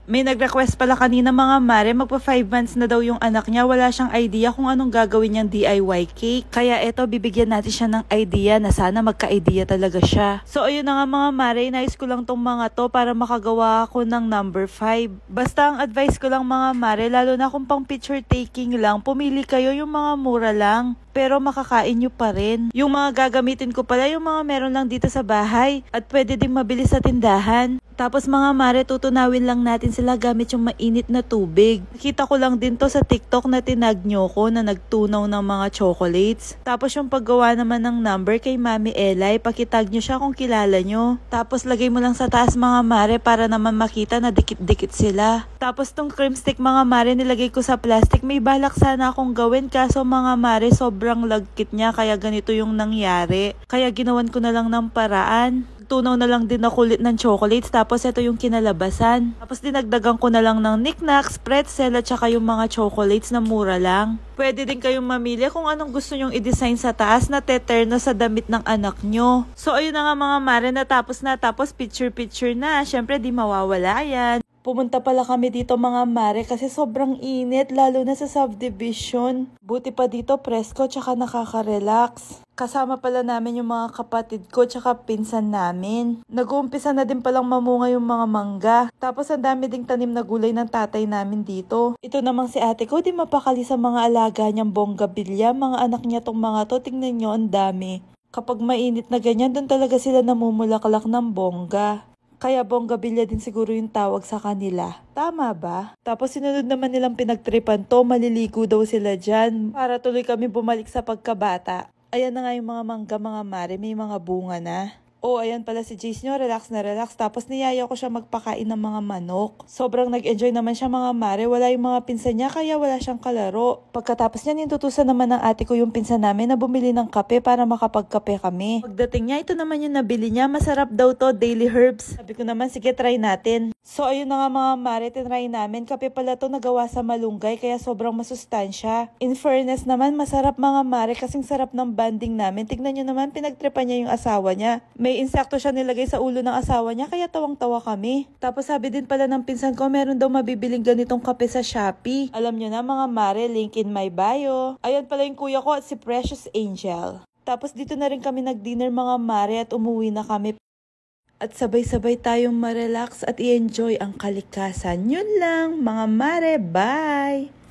May nag-request pala kanina mga mare, magpa 5 months na daw yung anak niya. Wala siyang idea kung anong gagawin niyang DIY cake. Kaya eto, bibigyan natin siya ng idea na sana magka-idea talaga siya. So ayun na nga mga mare, nais ko lang tong mga to para makagawa ako ng number 5. Basta ang advice ko lang mga mare, lalo na kung pang picture taking lang, pumili kayo yung mga mura lang. Pero makakain nyo pa rin. Yung mga gagamitin ko pala, yung mga meron lang dito sa bahay. At pwede ding mabili sa tindahan. Tapos mga mare, tutunawin lang natin sila gamit yung mainit na tubig. Nakita ko lang din to sa TikTok na tinag nyo ko na nagtunaw ng mga chocolates. Tapos yung paggawa naman ng number kay Mami Elay, pakitag nyo siya kung kilala nyo. Tapos lagay mo lang sa taas mga mare para naman makita na dikit-dikit sila. Tapos tong cream stick mga mare, nilagay ko sa plastic. May balak sana akong gawin kaso mga mare, sobrang lagkit niya kaya ganito yung nangyari. Kaya ginawan ko na lang ng paraan. Tunaw na lang din na kulit ng chocolates, tapos ito yung kinalabasan. Tapos dinagdagan ko na lang ng knickknacks, pretzel at saka yung mga chocolates na mura lang. Pwede din kayong mamili kung anong gusto nyong i-design sa taas na teterno sa damit ng anak nyo. So ayun na nga mga mare, natapos na, tapos picture na. Syempre di mawawala yan. Pumunta pala kami dito mga mare kasi sobrang init lalo na sa subdivision. Buti pa dito presko tsaka nakaka-relax. Kasama pala namin yung mga kapatid ko tsaka pinsan namin. Nag-uumpisa na din palang mamunga yung mga mangga. Tapos ang dami ding tanim na gulay ng tatay namin dito. Ito namang si ate ko di mapakali sa mga alaga niyang bonggabilya. Mga anak niya tong mga to, tingnan nyo ang dami. Kapag mainit na ganyan, doon talaga sila namumulaklak ng bongga. Kaya bonggabilya din siguro yung tawag sa kanila. Tama ba? Tapos sinunod naman nilang pinagtripan to, maliligo daw sila dyan. Para tuloy kami bumalik sa pagkabata. Ayan na nga yung mga mangga mga mare, may mga bunga na. Oh, ayan pala si Jace nyo, relax na relax. Tapos niyaya ko siya magpakain ng mga manok. Sobrang nag-enjoy naman siya mga mare. Wala yung mga pinsan niya, kaya wala siyang kalaro. Pagkatapos niya, nintutusan naman ng ate ko yung pinsan namin na bumili ng kape para makapagkape kami. Pagdating niya, ito naman yung nabili niya. Masarap daw to, daily herbs. Sabi ko naman, sige try natin. So ayun na nga mga mare, tinry namin. Kape pala to nagawa sa malunggay, kaya sobrang masustansya. In fairness naman, masarap mga mare kasing sarap ng banding namin. Tignan nyo naman, pinagtripan niya yung asawa niya. May insekto siya nilagay sa ulo ng asawa niya, kaya tawang-tawa kami. Tapos sabi din pala ng pinsan ko, meron daw mabibiling ganitong kape sa Shopee. Alam nyo na mga mare, link in my bio. Ayan pala yung kuya ko at si Precious Angel. Tapos dito na rin kami nag-dinner mga mare at umuwi na kami. At sabay-sabay tayong ma-relax at i-enjoy ang kalikasan. Yun lang mga mare, bye!